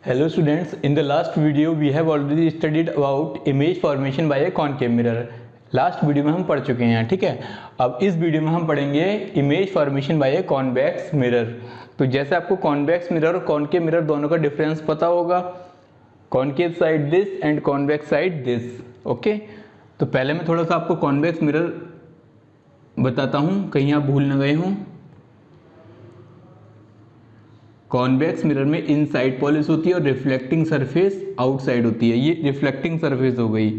Hello students, in the last video we have already studied about image formation by a concave mirror. Last video में हम पढ़ चुके हैं, ठीक है। अब इस वीडियो में हम पढ़ेंगे image formation by a convex mirror. तो जैसे आपको कॉन्वेक्स मिरर और कॉनकेव मिरर दोनों का डिफरेंस पता होगा, concave side this and convex side this, okay. तो पहले मैं थोड़ा सा आपको कॉन्वेक्स मिरर बताता हूँ, कहीं आप भूल न गए हों। कॉन्वेक्स मिरर में इनसाइड पॉलिश होती है और रिफ्लेक्टिंग सरफेस आउटसाइड होती है। ये रिफ्लेक्टिंग सरफेस हो गई,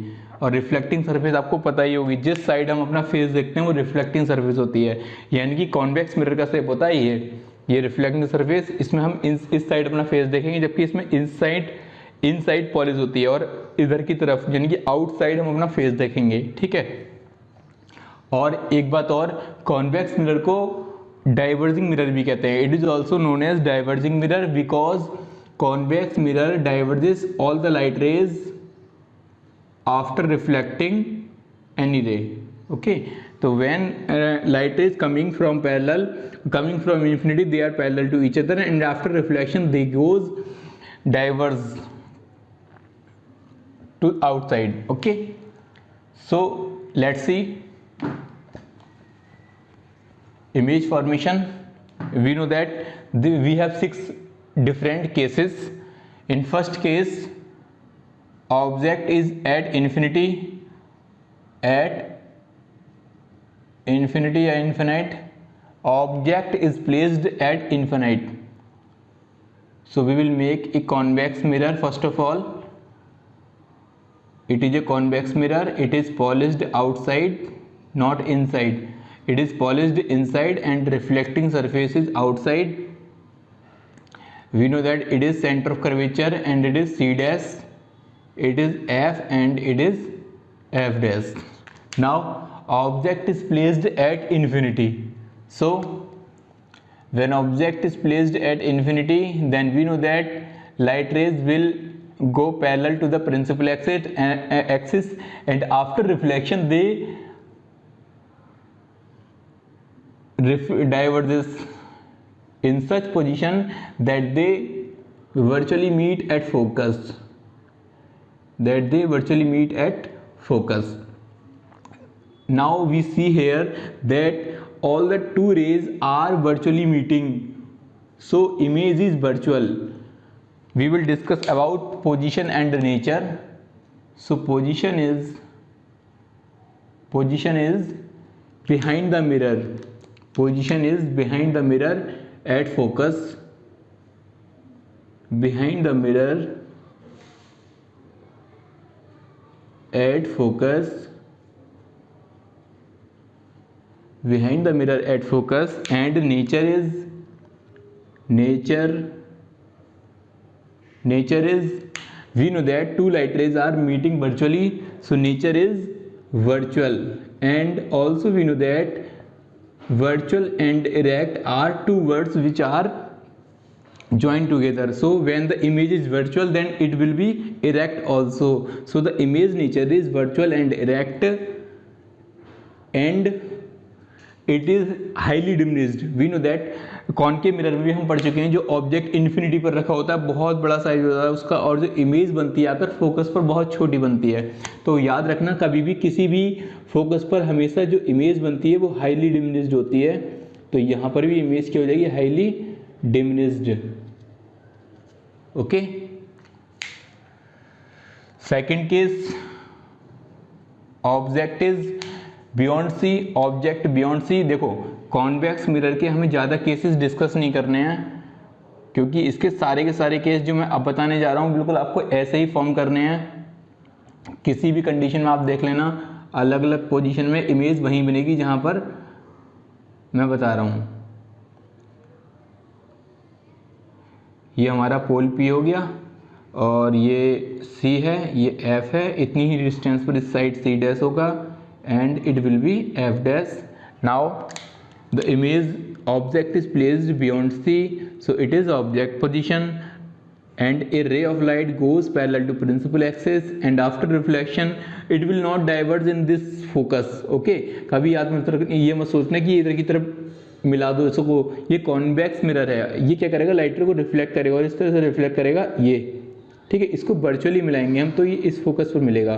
और रिफ्लेक्टिंग सरफेस आपको पता ही होगी, जिस साइड हम अपना फेस देखते हैं वो रिफ्लेक्टिंग सरफेस होती है। यानी कि कॉन्वेक्स मिरर का शेप होता है ये रिफ्लेक्टिंग सरफेस, इसमें हम इस साइड अपना फेस देखेंगे, जबकि इसमें इनसाइड पॉलिश होती है और इधर की तरफ यानी कि आउटसाइड हम अपना फेस देखेंगे, ठीक है। और एक बात और, कॉन्वेक्स मिरर को डाइवर्जिंग मिरर भी कहते हैं। It is also known as diverging mirror because convex mirror diverges all the light rays after reflecting any ray, okay. तो when light rays coming from infinity, they are parallel to each other, and after reflection they goes diverge to outside, okay. So let's see image formation. We know that we have 6 different cases. In first case, object is at infinity or infinite. Object is placed at infinite. So we will make a convex mirror. First of all, it is a convex mirror. It is polished outside, not inside. It is polished inside and reflecting surface is outside. We know that it is center of curvature and it is C dash, it is F and it is F dash. Now object is placed at infinity. So when object is placed at infinity, then we know that light rays will go parallel to the principal axis and after reflection they diverges in such position that they virtually meet at focus. Now we see here that all the two rays are virtually meeting, so image is virtual. We will discuss about position and nature. So position is behind the mirror. Position is behind the mirror at focus. Behind the mirror at focus. Behind the mirror at focus. And nature is we know that two light rays are meeting virtually, so nature is virtual. And also we know that virtual and erect are two words which are joined together. So when the image is virtual, then it will be erect also. So the image nature is virtual and erect, and it is highly diminished. We know that concave mirror में भी हम पढ़ चुके हैं, जो object infinity पर रखा होता है, बहुत बड़ा साइज होता है उसका, और जो इमेज बनती है आकर फोकस पर बहुत छोटी बनती है। तो याद रखना, कभी भी किसी भी फोकस पर हमेशा जो इमेज बनती है वो हाईली डिमिनिश्ड होती है। तो यहाँ पर भी इमेज क्या हो जाएगी, highly diminished, okay. Second case, object is beyond C, object beyond C. देखो कॉन्वेक्स मिरर के हमें ज़्यादा केसेस डिस्कस नहीं करने हैं, क्योंकि इसके सारे के सारे केस जो मैं अब बताने जा रहा हूँ बिल्कुल आपको ऐसे ही फॉर्म करने हैं। किसी भी कंडीशन में आप देख लेना, अलग अलग पोजीशन में इमेज वहीं बनेगी जहाँ पर मैं बता रहा हूँ। ये हमारा पोल P हो गया, और ये C है, ये F है, इतनी ही डिस्टेंस पर इस साइड C डैश होगा, and it will be F dash. Now the image object is placed beyond C, so it is object position, and a ray of light goes parallel to principal axis, and after reflection it will not diverge in this focus, okay. कभी याद में ये मत सोचना कि इधर की तरफ मिला दो इसको, ये कॉन्वेक्स मिरर है, ये क्या करेगा, लाइट रे को रिफ्लेक्ट करेगा और इस तरह से रिफ्लेक्ट करेगा ये, ठीक है, इसको वर्चुअली मिलाएंगे हम तो ये इस फोकस पर मिलेगा।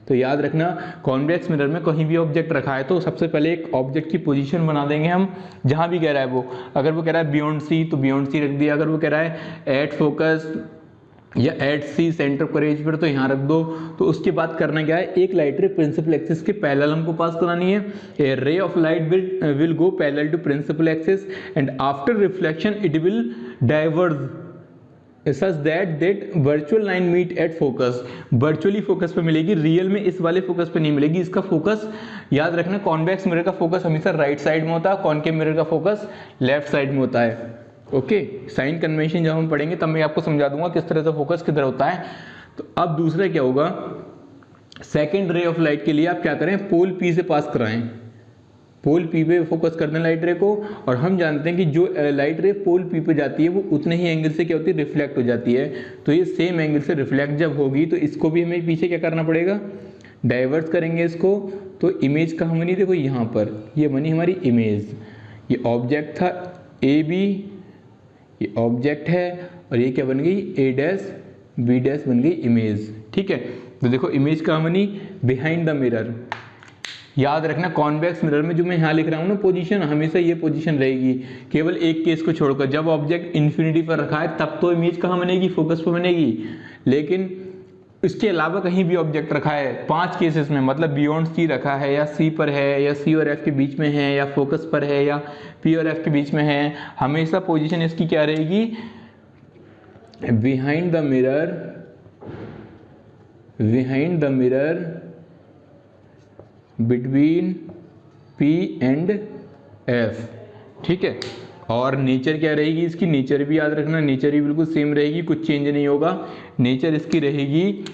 तो याद रखना कॉन्वेक्स मिरर में कहीं भी ऑब्जेक्ट रखा है तो सबसे पहले एक ऑब्जेक्ट की पोजीशन बना देंगे हम जहां भी कह रहा है वो। अगर वो कह रहा है बियॉन्ड सी तो बियॉन्ड सी रख दिया, अगर वो कह रहा है एट फोकस या at C center of curvature पर तो यहाँ रख दो। तो उसके बाद करना क्या है, एक लाइट रे प्रिंसिपल एक्सिस के पैरेलल हमको पास करानी है। A ray of light will go parallel to principal axis and after reflection it will diverge such that virtual line meet at focus। Virtually focus पे मिलेगी, रियल में इस वाले फोकस पे नहीं मिलेगी। इसका फोकस याद रखना, कॉन्वेक्स मिरर का फोकस हमेशा राइट साइड में होता है, कॉनकेव मिरर का फोकस लेफ्ट साइड में होता है। ओके, साइन कन्वेंशन जब हम पढ़ेंगे तब मैं आपको समझा दूंगा किस तरह से फोकस किधर होता है। तो अब दूसरा क्या होगा, सेकेंड रे ऑफ लाइट के लिए आप क्या करें, पोल पी से पास कराएं, पोल पी पे फोकस कर दें लाइट रे को। और हम जानते हैं कि जो लाइट रे पोल पी पे जाती है वो उतने ही एंगल से क्या होती है, रिफ्लेक्ट हो जाती है। तो ये सेम एंगल से रिफ्लेक्ट जब होगी तो इसको भी हमें पीछे क्या करना पड़ेगा, डाइवर्ट करेंगे इसको। तो इमेज कहाँ बनी, देखो यहाँ पर ये बनी हमारी इमेज। ये ऑब्जेक्ट था ए बी, ये ऑब्जेक्ट है और ये क्या बन गई, ए डैश बी डैश बन गई इमेज। ठीक है, तो देखो इमेज कहाँ बनी, बिहाइंड द मिरर। याद रखना कॉन्वेक्स मिरर में जो मैं यहाँ लिख रहा हूँ ना पोजीशन, हमेशा ये पोजीशन रहेगी, केवल एक केस को छोड़कर। जब ऑब्जेक्ट इन्फिनिटी पर रखा है तब तो इमेज कहाँ बनेगी, फोकस पर बनेगी। लेकिन इसके अलावा कहीं भी ऑब्जेक्ट रखा है 5 केसेस में, मतलब बियॉन्ड सी रखा है या सी पर है या सी और एफ के बीच में है या फोकस पर है या पी और एफ के बीच में है, हमेशा पोजीशन इसकी क्या रहेगी, behind the mirror, behind the mirror between P and F। ठीक है, और नेचर क्या रहेगी इसकी, नेचर भी याद रखना, नेचर भी बिल्कुल सेम रहेगी, कुछ चेंज नहीं होगा। नेचर इसकी रहेगी,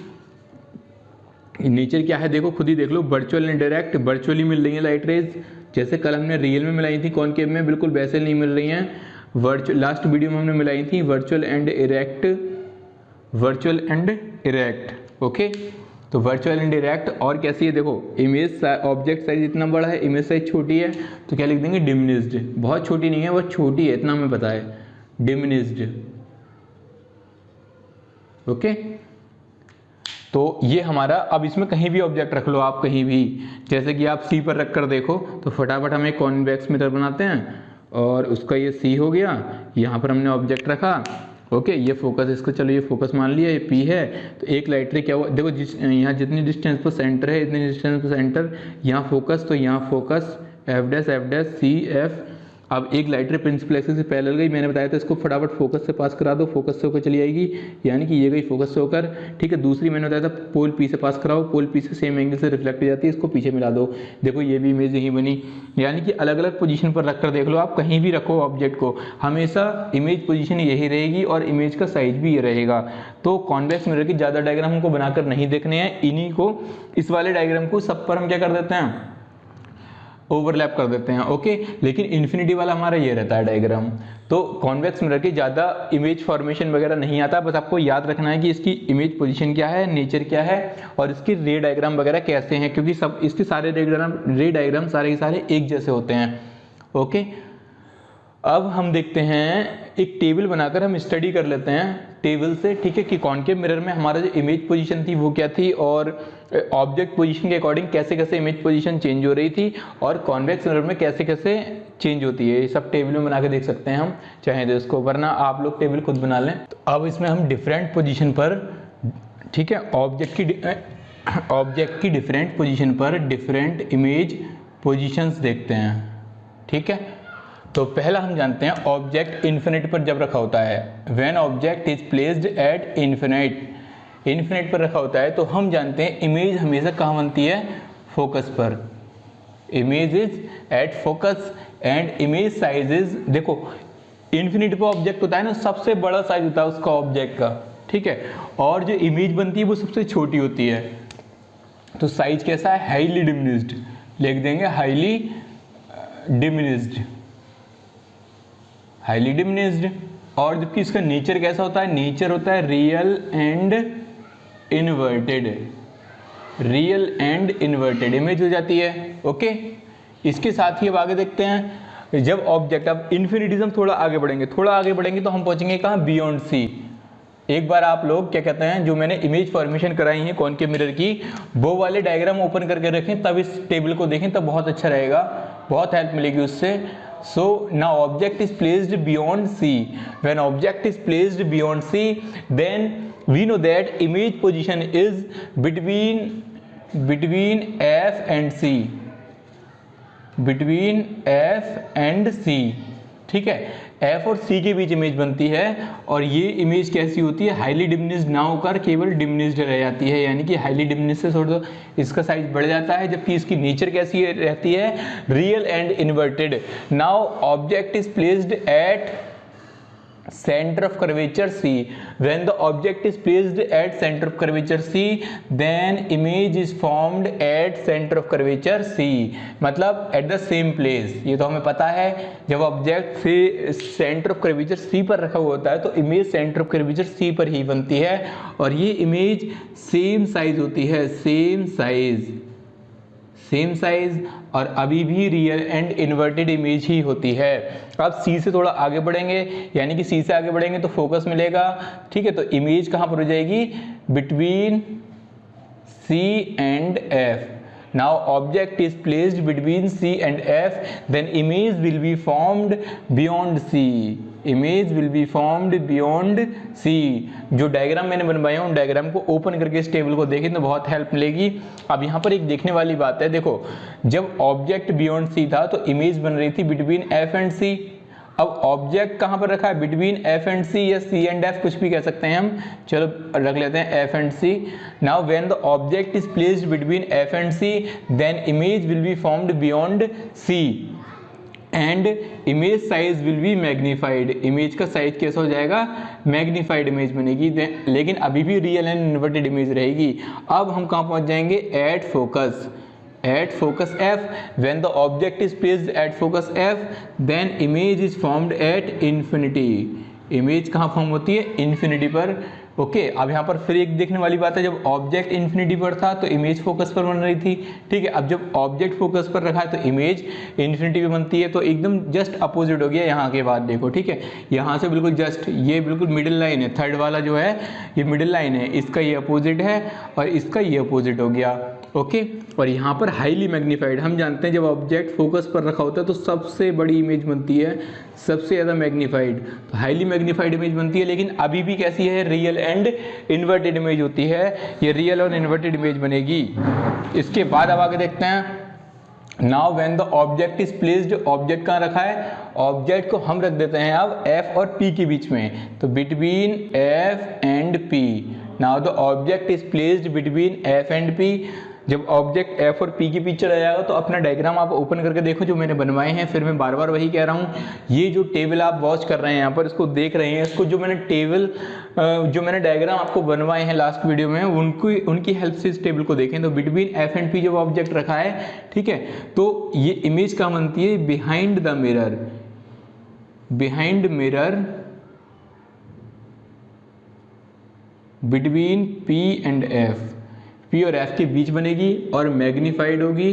नेचर क्या है देखो खुद ही देख लो, वर्चुअल एंड डायरेक्ट। वर्चुअली मिल रही है लाइट रेज, जैसे कल हमने रियल में मिलाई थी कॉनकेव में, बिल्कुल वैसे नहीं मिल रही हैं। वर्चुअल लास्ट वीडियो में हमने मिलाई थी virtual and erect, virtual and erect. Okay, तो वर्चुअल एंड डायरेक्ट। और कैसी है देखो, इमेज ऑब्जेक्ट साइज इतना बड़ा है, इमेज साइज छोटी है, तो क्या लिख देंगे, डिमिनिश्ड। बहुत छोटी नहीं है, वो छोटी है, इतना हमें पता है, डिमिनिश्ड। ओके, तो ये हमारा, अब इसमें कहीं भी ऑब्जेक्ट रख लो आप, कहीं भी, जैसे कि आप सी पर रख कर देखो तो फटाफट हम एक कॉन्वेक्स मिरर बनाते हैं और उसका ये सी हो गया, यहाँ पर हमने ऑब्जेक्ट रखा। ओके, ये फोकस, इसको चलो ये फोकस मान लिया, ये पी है। तो एक लाइट रे क्या हुआ देखो, यहाँ जितनी डिस्टेंस पर सेंटर है इतनी डिस्टेंस पर सेंटर, यहाँ फोकस, तो यहाँ focus F dash C F. अब एक लाइट रे प्रिंसिपल एक्सिस से पैरेलल गई, मैंने बताया था इसको फटाफट फोकस से पास करा दो, फोकस से होकर चली आएगी, यानी कि ये गई फोकस से होकर। ठीक है, दूसरी मैंने बताया था पोल पी से पास कराओ, पोल पी से सेम एंगल से रिफ्लेक्ट हो जाती है, इसको पीछे मिला दो। देखो ये भी इमेज यही बनी, यानी कि अलग अलग पोजीशन पर रखकर देख लो आप, कहीं भी रखो ऑब्जेक्ट को, हमेशा इमेज पोजीशन यही रहेगी और इमेज का साइज भी ये रहेगा। तो कॉन्वेक्स मिरर की ज़्यादा डायग्राम हमको बनाकर नहीं देखने हैं, इन्हीं को, इस वाले डायग्राम को सब पर हम क्या कर देते हैं, ओवरलैप कर देते हैं। ओके, लेकिन इन्फिनिटी वाला हमारा ये रहता है डायग्राम। तो कॉन्वेक्स मिरर की ज़्यादा इमेज फॉर्मेशन वगैरह नहीं आता, बस आपको याद रखना है कि इसकी इमेज पोजीशन क्या है, नेचर क्या है और इसके रे डायग्राम वगैरह कैसे हैं, क्योंकि सब इसके सारे रे डायग्राम सारे के सारे एक जैसे होते हैं। ओके, अब हम देखते हैं, एक टेबल बनाकर हम स्टडी कर लेते हैं टेबल से। ठीक है, कि कॉनकेव मिरर में हमारा जो इमेज पोजीशन थी वो क्या थी और ऑब्जेक्ट पोजीशन के अकॉर्डिंग कैसे कैसे इमेज पोजीशन चेंज हो रही थी और कॉन्वेक्स मिरर में कैसे कैसे चेंज होती है, ये सब टेबल में बना के देख सकते हैं हम, चाहे तो इसको, वरना आप लोग टेबल खुद बना लें। तो अब इसमें हम डिफरेंट पोजीशन पर, ठीक है, ऑब्जेक्ट की डिफरेंट पोजीशन पर डिफरेंट इमेज पोजीशंस देखते हैं। ठीक है, तो पहला हम जानते हैं ऑब्जेक्ट इन्फिनिट पर जब रखा होता है, when object is placed at infinite, infinite पर रखा होता है, तो हम जानते हैं इमेज हमेशा कहाँ बनती है, फोकस पर। Image is at focus and image size is, देखो इन्फिनिट पर ऑब्जेक्ट होता है ना, सबसे बड़ा साइज होता है उसका ऑब्जेक्ट का। ठीक है, और जो इमेज बनती है वो सबसे छोटी होती है, तो साइज कैसा है, हाईली डिमिनिश्ड, लिख देंगे हाईली डिमिनिश्ड, हाईली डिमिनिश्ड। और जबकि इसका नेचर कैसा होता है, नेचर होता है real and inverted, real and inverted image हो जाती है। ओके, इसके साथ ही अब आगे देखते हैं, जब ऑब्जेक्ट, अब इन्फिनिटी से हम थोड़ा आगे बढ़ेंगे तो हम पहुंचेंगे कहाँ, बियॉन्ड सी। एक बार आप लोग क्या कहते हैं, जो मैंने इमेज फॉर्मेशन कराई है कॉनकेव मिरर की, वो वाले डायग्राम ओपन करके रखें, तब इस टेबल को देखें, तब बहुत अच्छा रहेगा, बहुत हेल्प मिलेगी उससे। So now object is placed beyond C. When object is placed beyond C, then we know that image position is between F and C. Between F and C. ठीक है, F और C के बीच image बनती है, और ये image कैसी होती है, हाईली डिमिनिश्ड ना होकर केवल डिमिनिश्ड रह जाती है, यानी कि हाईली डिमिनिश्ड से थोड़ा इसका साइज बढ़ जाता है, जबकि इसकी नेचर कैसी रहती है, real and inverted. Now object is placed at center of curvature C. When the object is placed at center of curvature C, then image is formed at center of curvature C. मतलब at the same place. ये तो हमें पता है, जब object से centre of curvature C पर रखा हुआ होता है तो image centre of curvature C पर ही बनती है, और ये इमेज सेम साइज होती है, सेम साइज, और अभी भी रियल एंड इन्वर्टेड इमेज ही होती है। अब सी से थोड़ा आगे बढ़ेंगे, यानी कि सी से आगे बढ़ेंगे तो फोकस मिलेगा, ठीक है। तो इमेज कहाँ पर हो जाएगी, between C and F. Now object is placed between C and F, then image will be formed beyond C. Image will be formed beyond C. जो डायग्राम मैंने बनवाया उन डायग्राम को ओपन करके इस टेबल को देखें तो बहुत हेल्प मिलेगी। अब यहाँ पर एक देखने वाली बात है, देखो जब ऑब्जेक्ट बियॉन्ड C था तो इमेज बन रही थी बिटवीन F एंड C। अब ऑब्जेक्ट कहाँ पर रखा है, बिटवीन F एंड C या C एंड F, कुछ भी कह सकते हैं हम, चलो रख लेते हैं F and C। Now when the object is placed between F and C, then image will be formed beyond C and image size will be magnified. Image का साइज कैसा हो जाएगा, मैग्नीफाइड इमेज बनेगी, लेकिन अभी भी रियल एंड इन्वर्टेड इमेज रहेगी। अब हम कहाँ पहुँच जाएंगे, at focus F. When the object is placed at focus F, then image is formed at infinity. Image कहाँ फॉर्म होती है, इन्फिनिटी पर। ओके, अब यहाँ पर फिर एक देखने वाली बात है, जब ऑब्जेक्ट इन्फिनिटी पर था तो इमेज फोकस पर बन रही थी, ठीक है। अब जब ऑब्जेक्ट फोकस पर रखा है तो इमेज इन्फिनिटी पे बनती है, तो एकदम जस्ट अपोजिट हो गया यहाँ के बाद, देखो ठीक है, यहाँ से बिल्कुल जस्ट, ये बिल्कुल मिडिल लाइन है, थर्ड वाला जो है ये मिडिल लाइन है, इसका ये अपोजिट है और इसका ये अपोजिट हो गया, ओके। और यहाँ पर हाईली मैग्नीफाइड, हम जानते हैं जब ऑब्जेक्ट फोकस पर रखा होता है तो सबसे बड़ी इमेज बनती है, सबसे ज़्यादा मैग्नीफाइड, तो हाईली मैग्नीफाइड इमेज बनती है, लेकिन अभी भी कैसी है, रियल एंड इन्वर्टेड इमेज होती है, ये रियल और इन्वर्टेड इमेज बनेगी। इसके बाद अब आगे देखते हैं, now when the object is placed, object कहाँ रखा है, ऑब्जेक्ट को हम रख देते हैं अब F और P के बीच में, तो between F and P। Now the object is placed between F and P। जब ऑब्जेक्ट F और P के बीच चला जाएगा तो अपना डायग्राम आप ओपन करके देखो जो मैंने बनवाए हैं, फिर मैं बार बार वही कह रहा हूँ, ये जो टेबल आप वॉच कर रहे हैं यहाँ पर, इसको देख रहे हैं, इसको जो मैंने डायग्राम आपको बनवाए हैं लास्ट वीडियो में, उनकी हेल्प से इस टेबल को देखें। तो बिटवीन F एंड P जब ऑब्जेक्ट रखा है, ठीक है, तो ये इमेज कहाँ बनती है, behind the mirror, between P and F, P और F के बीच बनेगी और मैग्नीफाइड होगी,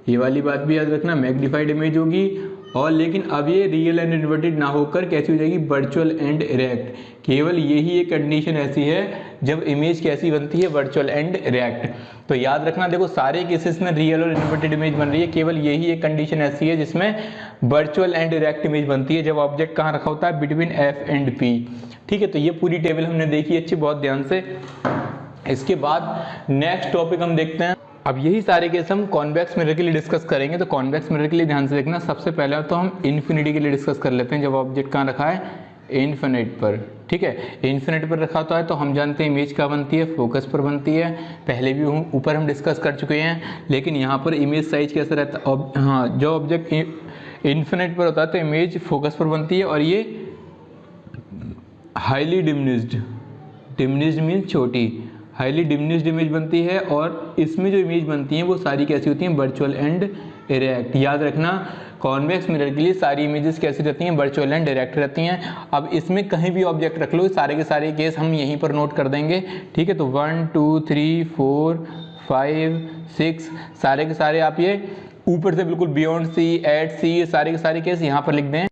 ये वाली बात भी याद रखना, मैग्नीफाइड इमेज होगी। और लेकिन अब ये रियल एंड इन्वर्टेड ना होकर कैसी हो जाएगी, वर्चुअल एंड इरेक्ट। केवल यही एक कंडीशन ऐसी है जब इमेज कैसी बनती है, वर्चुअल एंड इरेक्ट। तो याद रखना, देखो सारे केसेस में रियल और इन्वर्टेड इमेज बन रही है, केवल यही एक कंडीशन ऐसी है जिसमें वर्चुअल एंड इरेक्ट इमेज बनती है, जब ऑब्जेक्ट कहाँ रखा होता है, बिटवीन F एंड P, ठीक है। तो ये पूरी टेबल हमने देखी अच्छी, बहुत ध्यान से। इसके बाद नेक्स्ट टॉपिक हम देखते हैं, अब यही सारे केस हम कॉन्वेक्स मिरर के लिए डिस्कस करेंगे। तो कॉन्वेक्स मिरर के लिए ध्यान से देखना, सबसे पहले तो हम इन्फिनिटी के लिए डिस्कस कर लेते हैं। जब ऑब्जेक्ट कहाँ रखा है, इन्फिनिट पर, ठीक है, इन्फिनिट पर रखा होता है तो हम जानते हैं इमेज कहाँ बनती है, फोकस पर बनती है, पहले भी ऊपर हम डिस्कस कर चुके हैं। लेकिन यहाँ पर इमेज साइज कैसा रहता है, हाँ, जो ऑब्जेक्ट इन्फिनिट पर होता है तो इमेज फोकस पर बनती है, और ये हाईली डिमिनिश्ड मीन्स छोटी, हाईली डिमिनिश्ड इमेज बनती है। और इसमें जो इमेज बनती हैं वो सारी कैसी होती हैं, वर्चुअल एंड इरेक्ट। याद रखना, कॉन्वेक्स मिरर के लिए सारी इमेजेस कैसी रहती हैं, वर्चुअल एंड डायरेक्ट रहती हैं। अब इसमें कहीं भी ऑब्जेक्ट रख लो, सारे के सारे केस हम यहीं पर नोट कर देंगे, ठीक है। तो 1 2 3 4 5 6 सारे के सारे आप ये ऊपर से बिल्कुल बियॉन्ड सी, एट सी, ये सारे के सारे केस यहाँ पर लिख दें।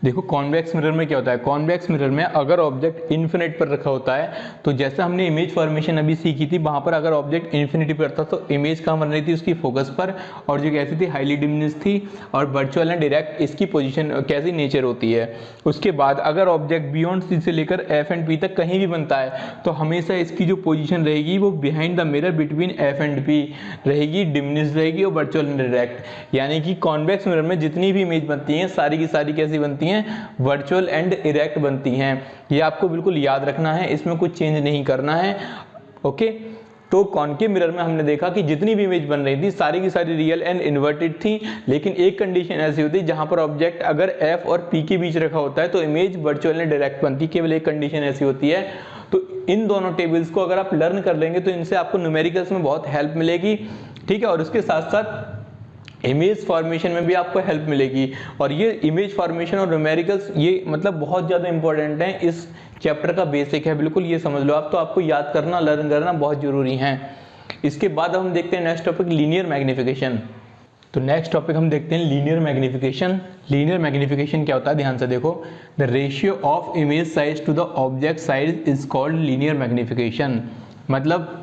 देखो कॉन्वेक्स मिरर में क्या होता है, कॉन्वेक्स मिरर में अगर ऑब्जेक्ट इन्फिनिट पर रखा होता है तो जैसा हमने इमेज फॉर्मेशन अभी सीखी थी, वहां पर अगर ऑब्जेक्ट इन्फिनिटी पर था तो इमेज कहाँ बन रही थी, उसकी फोकस पर, और जो कैसी थी, हाईली डिमिनिश थी, और वर्चुअल एंड डायरेक्ट इसकी पोजीशन कैसी नेचर होती है। उसके बाद अगर ऑब्जेक्ट बियॉन्ड सी से लेकर एफ एंड पी तक कहीं भी बनता है तो हमेशा इसकी जो पोजीशन रहेगी वो behind the mirror between F and P रहेगी, डिमिनिश रहेगी और वर्चुअल एंड डायरेक्ट। यानी कि कॉन्वेक्स मिरर में जितनी भी इमेज बनती हैं सारी की सारी कैसी बनती हैं, वर्चुअल एंड इरेक्ट बनती हैं। ये आपको बिल्कुल याद रखना है, इसमें कुछ चेंज नहीं करना है। ओके, तो कॉनकेव मिरर में हमने देखा कि जितनी भी इमेज बन रही थी सारी की सारी रियल एंड इन्वर्टेड थी, लेकिन एक कंडीशन ऐसी होती है जहां पर ऑब्जेक्ट अगर एफ और पी के बीच रखा होता है तो इमेज वर्चुअल एंड डायरेक्ट बनती है। केवल एक कंडीशन ऐसी होती है। तो इन दोनों टेबल्स को अगर आप लर्न कर लेंगे तो इनसे आपको न्यूमेरिकल्स में बहुत हेल्प मिलेगी, ठीक है, और उसके साथ साथ इमेज फॉर्मेशन में भी आपको हेल्प मिलेगी। और ये इमेज फॉर्मेशन और न्यूमेरिकल्स ये मतलब बहुत ज़्यादा इंपॉर्टेंट है, इस चैप्टर का बेसिक है, बिल्कुल ये समझ लो आप। तो आपको याद करना, लर्न करना बहुत जरूरी है। इसके बाद हम देखते हैं नेक्स्ट टॉपिक, लीनियर मैग्निफिकेशन। तो नेक्स्ट टॉपिक हम देखते हैं लीनियर मैग्निफिकेशन। लीनियर मैग्निफिकेशन क्या होता है, ध्यान से देखो। The ratio of image size to the object size is called linear magnification. मतलब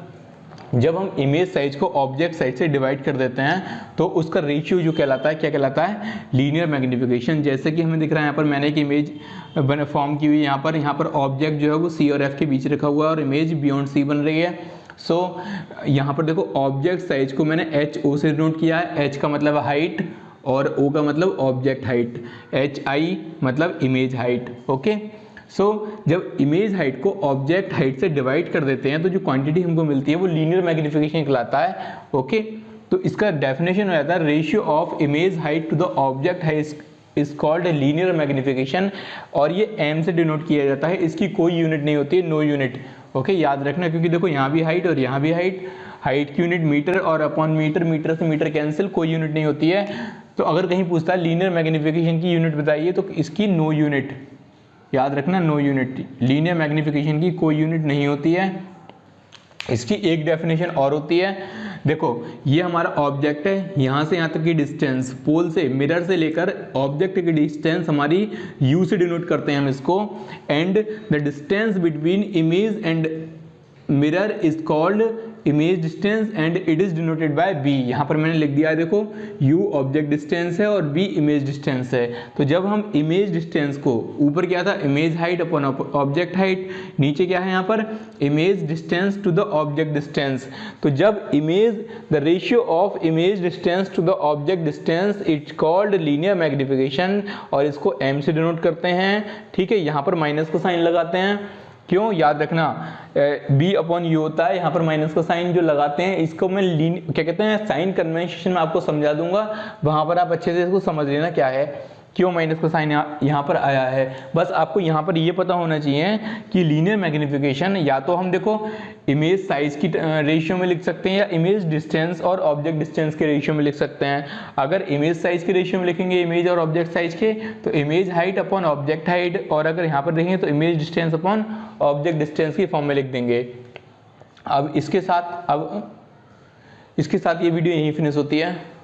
जब हम इमेज साइज को ऑब्जेक्ट साइज से डिवाइड कर देते हैं तो उसका रेशियो जो कहलाता है, क्या कहलाता है, लीनियर मैग्निफिकेशन। जैसे कि हमें दिख रहा है यहाँ पर मैंने एक इमेज फॉर्म की हुई, यहाँ पर ऑब्जेक्ट जो है वो सी और एफ के बीच रखा हुआ है और इमेज बियॉन्ड सी बन रही है। सो यहाँ पर देखो ऑब्जेक्ट साइज को मैंने एच ओ से डिनोट किया है। एच का मतलब हाइट और ओ का मतलब ऑब्जेक्ट हाइट, एच आई मतलब इमेज हाइट। ओके, सो जब इमेज हाइट को ऑब्जेक्ट हाइट से डिवाइड कर देते हैं तो जो क्वांटिटी हमको मिलती है वो लीनियर मैग्निफिकेशन कहलाता है। ओके, तो इसका डेफिनेशन हो जाता है ratio of image height to the object height is called linear magnification, और ये एम से डिनोट किया जाता है। इसकी कोई यूनिट नहीं होती है, नो यूनिट। ओके, याद रखना, क्योंकि देखो यहाँ भी हाइट और यहाँ भी हाइट, हाइट की यूनिट मीटर और अपॉन मीटर, मीटर से मीटर कैंसिल, कोई यूनिट नहीं होती है। तो अगर कहीं पूछता है लीनियर मैग्निफिकेशन की यूनिट बताइए तो इसकी नो यूनिट, याद रखना, नो यूनिट। लीनियर मैग्निफिकेशन की कोई यूनिट नहीं होती है। इसकी एक डेफिनेशन और होती है, देखो ये हमारा ऑब्जेक्ट है, यहाँ से यहाँ तक की डिस्टेंस, पोल से मिरर से लेकर ऑब्जेक्ट की डिस्टेंस हमारी यू से डिनोट करते हैं हम इसको, and the distance between image and mirror is called image distance and it is denoted by B. यहाँ पर मैंने लिख दिया है, देखो u ऑब्जेक्ट डिस्टेंस है और b इमेज डिस्टेंस है। तो जब हम इमेज डिस्टेंस को, ऊपर क्या था, image height upon object height, नीचे क्या है यहाँ पर, image distance to the object distance. तो जब image, the ratio of image distance to the object distance it's called linear magnification, और इसको m से डिनोट करते हैं। ठीक है, यहाँ पर माइनस का साइन लगाते हैं, क्यों, याद रखना, b अपॉन यू होता है, यहाँ पर माइनस का साइन जो लगाते हैं इसको मैं क्या कहते हैं, साइन कन्वेंशन में आपको समझा दूंगा, वहां पर आप अच्छे से इसको समझ लेना क्या है, क्यों माइनस का साइन यहाँ पर आया है। बस आपको यहाँ पर ये पता होना चाहिए कि लीनियर मैग्निफिकेशन या तो हम देखो इमेज साइज की रेशियो में लिख सकते हैं या इमेज डिस्टेंस और ऑब्जेक्ट डिस्टेंस के रेशियो में लिख सकते हैं। अगर इमेज साइज के रेशियो में लिखेंगे इमेज और ऑब्जेक्ट साइज के, तो image height upon object height, और अगर यहाँ पर देखेंगे तो image distance upon object distance की फॉर्म में लिख देंगे। अब इसके साथ ये वीडियो यहीं फिनिश होती है।